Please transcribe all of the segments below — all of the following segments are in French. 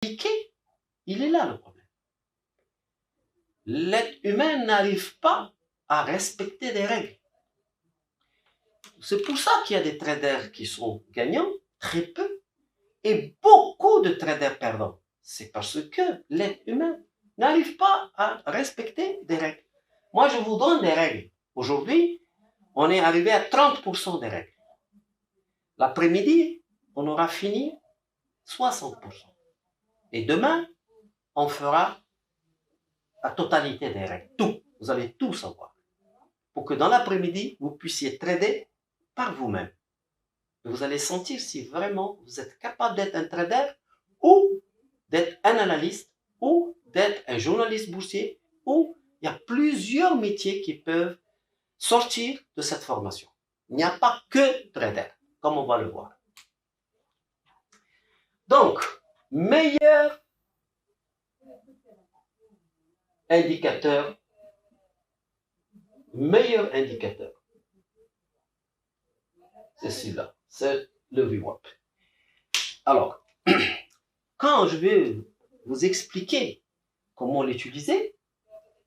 il est là le problème. L'être humain n'arrive pas à respecter des règles. C'est pour ça qu'il y a des traders qui sont gagnants, très peu, et beaucoup de traders perdants. C'est parce que l'être humain n'arrive pas à respecter des règles. Moi, je vous donne des règles. Aujourd'hui, on est arrivé à 30% des règles. L'après-midi, on aura fini 60%. Et demain, on fera la totalité des règles. Tout. Vous allez tout savoir. Pour que dans l'après-midi, vous puissiez trader par vous-même. Vous allez sentir si vraiment vous êtes capable d'être un trader ou d'être un analyste ou d'être un journaliste boursier, ou il y a plusieurs métiers qui peuvent sortir de cette formation. Il n'y a pas que trader, comme on va le voir. Donc, meilleur indicateur, c'est celui-là, c'est le VWAP. Alors, quand je vais vous expliquer comment l'utiliser,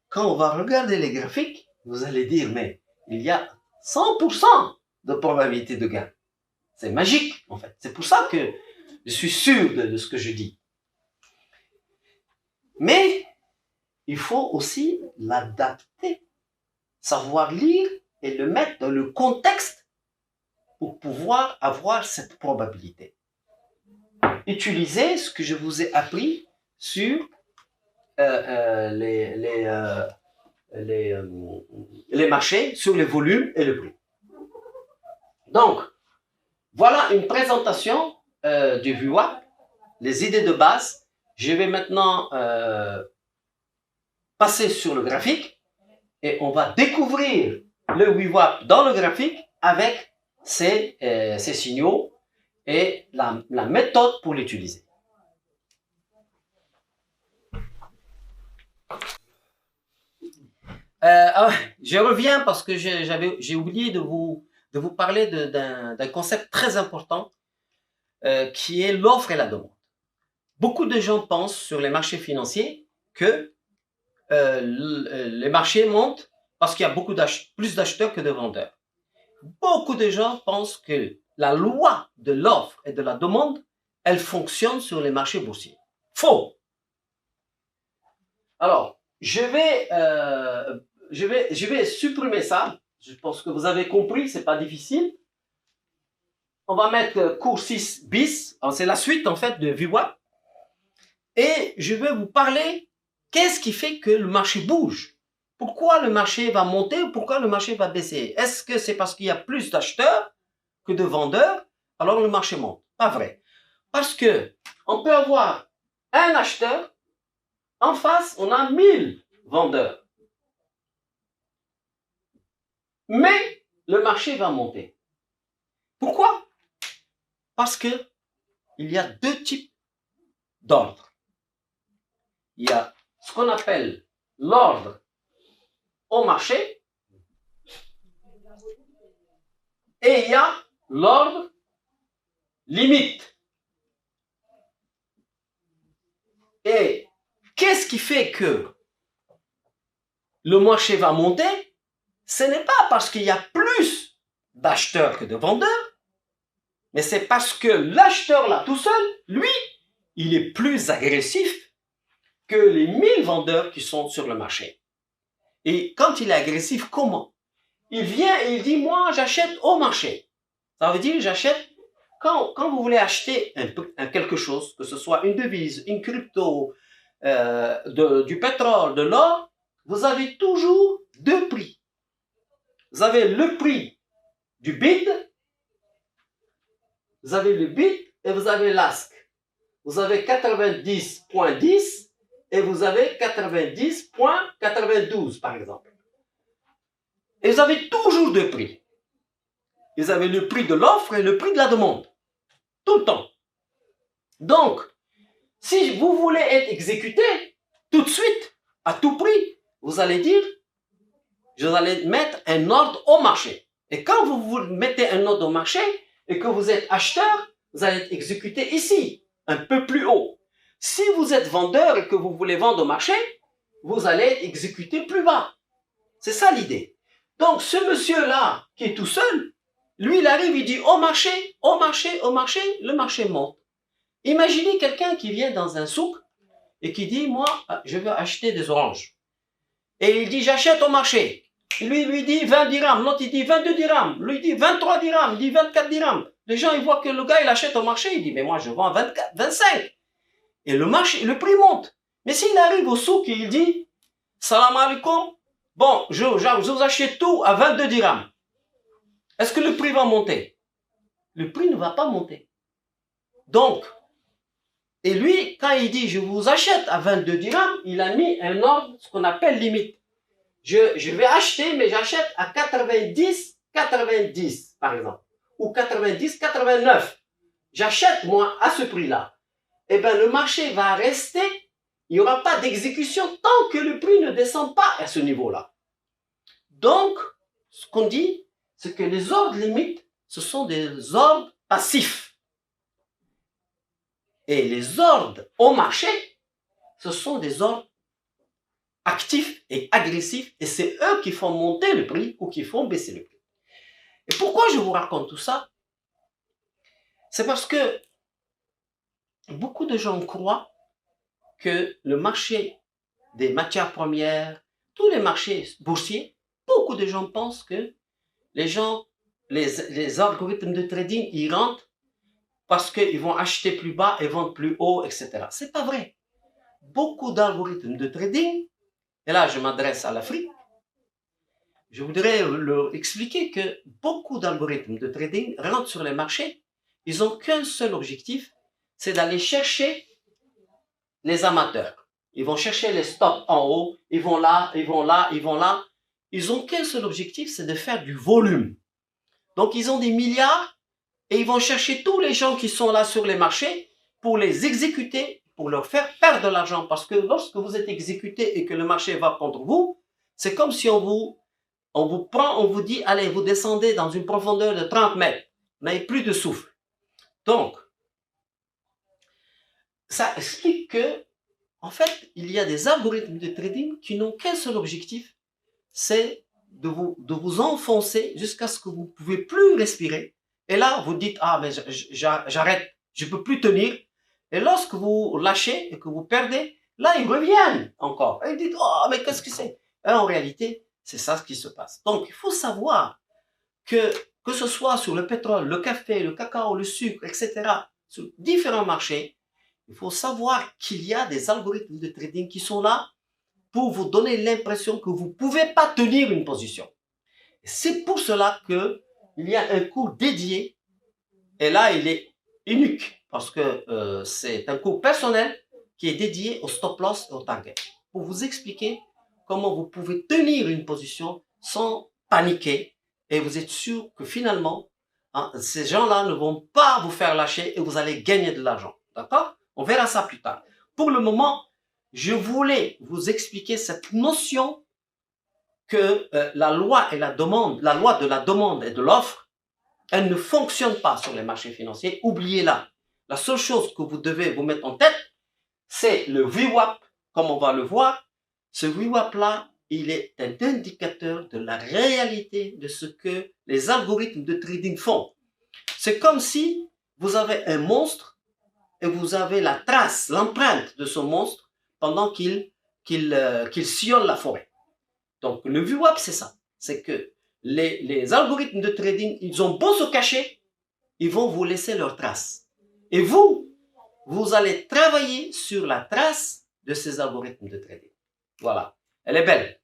quand on va regarder les graphiques, vous allez dire, mais il y a 100% de probabilité de gain. C'est magique, en fait. C'est pour ça que je suis sûr de ce que je dis. Mais il faut aussi l'adapter, savoir lire et le mettre dans le contexte pour pouvoir avoir cette probabilité. Utilisez ce que je vous ai appris sur les marchés, sur les volumes et le prix. Donc, voilà une présentation du VWAP, les idées de base. Je vais maintenant passer sur le graphique et on va découvrir le VWAP dans le graphique avec ses signaux et la méthode pour l'utiliser. Je reviens parce que j'ai oublié de vous parler d'un concept très important qui est l'offre et la demande. Beaucoup de gens pensent sur les marchés financiers que les marchés montent parce qu'il y a plus d'acheteurs que de vendeurs. Beaucoup de gens pensent que la loi de l'offre et de la demande, elle fonctionne sur les marchés boursiers. Faux! Alors, je vais supprimer ça. Je pense que vous avez compris, c'est pas difficile. On va mettre cours 6 bis. C'est la suite, en fait, de VWAP. Et je vais vous parler qu'est-ce qui fait que le marché bouge. Pourquoi le marché va monter ou pourquoi le marché va baisser? Est-ce que c'est parce qu'il y a plus d'acheteurs que de vendeurs, alors le marché monte? Pas vrai. Parce que on peut avoir un acheteur, en face, on a 1000 vendeurs. Mais le marché va monter. Pourquoi? Parce que il y a deux types d'ordre. Il y a ce qu'on appelle l'ordre au marché et il y a l'ordre limite. Et qu'est-ce qui fait que le marché va monter? Ce n'est pas parce qu'il y a plus d'acheteurs que de vendeurs, mais c'est parce que l'acheteur là tout seul, lui, il est plus agressif que les 1000 vendeurs qui sont sur le marché. Et quand il est agressif, comment? Il vient et il dit, moi, j'achète au marché. Ça veut dire, j'achète, quand vous voulez acheter quelque chose, que ce soit une devise, une crypto, du pétrole, de l'or, vous avez toujours deux prix. Vous avez le prix du bid, vous avez le bid et vous avez l'ask. Vous avez 90.10 et vous avez 90.92 par exemple. Et vous avez toujours deux prix. Vous avez le prix de l'offre et le prix de la demande. Tout le temps. Donc, si vous voulez être exécuté tout de suite, à tout prix, vous allez dire, je vais aller mettre un ordre au marché. Et quand vous mettez un ordre au marché et que vous êtes acheteur, vous allez être exécuté ici, un peu plus haut. Si vous êtes vendeur et que vous voulez vendre au marché, vous allez exécuter plus bas. C'est ça l'idée. Donc, ce monsieur-là, qui est tout seul, lui, il arrive, il dit au marché, au marché, au marché, le marché monte. Imaginez quelqu'un qui vient dans un souk et qui dit, moi, je veux acheter des oranges. Et il dit, j'achète au marché. Lui dit 20 dirhams, l'autre il dit 22 dirhams, lui il dit 23 dirhams, il dit 24 dirhams. Les gens, ils voient que le gars, il achète au marché, il dit, mais moi, je vends 24, 25. Et le marché, le prix monte. Mais s'il arrive au souk et il dit, salam alaikum, bon, je vous achète tout à 22 dirhams. Est-ce que le prix va monter? Le prix ne va pas monter. Donc, et lui, quand il dit, je vous achète à 22 dirhams, il a mis un ordre, ce qu'on appelle limite. Je vais acheter, mais j'achète à 90, 90, par exemple. Ou 90, 89. J'achète, moi, à ce prix-là. Eh bien, le marché va rester, il n'y aura pas d'exécution tant que le prix ne descend pas à ce niveau-là. Donc, ce qu'on dit, c'est que les ordres limites, ce sont des ordres passifs. Et les ordres au marché, ce sont des ordres actifs et agressifs, et c'est eux qui font monter le prix ou qui font baisser le prix. Et pourquoi je vous raconte tout ça? C'est parce que beaucoup de gens croient que le marché des matières premières, tous les marchés boursiers, beaucoup de gens pensent que les algorithmes de trading, ils rentrent parce qu'ils vont acheter plus bas et vendre plus haut, etc. C'est pas vrai. Beaucoup d'algorithmes de trading, et là je m'adresse à l'Afrique, je voudrais leur expliquer que beaucoup d'algorithmes de trading rentrent sur les marchés, ils n'ont qu'un seul objectif, c'est d'aller chercher les amateurs. Ils vont chercher les stops en haut, ils vont là, ils vont là, ils vont là. Ils n'ont qu'un seul objectif, c'est de faire du volume. Donc ils ont des milliards et ils vont chercher tous les gens qui sont là sur les marchés pour les exécuter, pour leur faire perdre de l'argent. Parce que lorsque vous êtes exécuté et que le marché va contre vous, c'est comme si on vous prend, on vous dit, allez, vous descendez dans une profondeur de 30 mètres. Vous n'avez plus de souffle. Donc, ça explique que, en fait, il y a des algorithmes de trading qui n'ont qu'un seul objectif, c'est de vous enfoncer jusqu'à ce que vous ne pouvez plus respirer. Et là, vous dites, ah, mais j'arrête, je ne peux plus tenir. Et lorsque vous lâchez et que vous perdez, là, ils reviennent encore. Et ils disent, oh, mais qu'est-ce que c'est? Et en réalité, c'est ça ce qui se passe. Donc, il faut savoir que ce soit sur le pétrole, le café, le cacao, le sucre, etc., sur différents marchés, il faut savoir qu'il y a des algorithmes de trading qui sont là pour vous donner l'impression que vous ne pouvez pas tenir une position. C'est pour cela qu'il y a un cours dédié, et là, il est unique, parce que c'est un cours personnel qui est dédié au stop loss et au target, pour vous expliquer comment vous pouvez tenir une position sans paniquer, et vous êtes sûr que finalement, ces gens-là ne vont pas vous faire lâcher et vous allez gagner de l'argent. D'accord? On verra ça plus tard. Pour le moment, je voulais vous expliquer cette notion que la loi de la demande et de l'offre, elle ne fonctionne pas sur les marchés financiers. Oubliez-la. La seule chose que vous devez vous mettre en tête, c'est le VWAP, comme on va le voir. Ce VWAP-là, il est un indicateur de la réalité de ce que les algorithmes de trading font. C'est comme si vous avez un monstre et vous avez la trace, l'empreinte de ce monstre pendant qu'il sillonne la forêt. Donc, le VWAP, c'est ça. C'est que les algorithmes de trading, ils ont beau se cacher, ils vont vous laisser leur trace. Et vous allez travailler sur la trace de ces algorithmes de trading. Voilà. Elle est belle.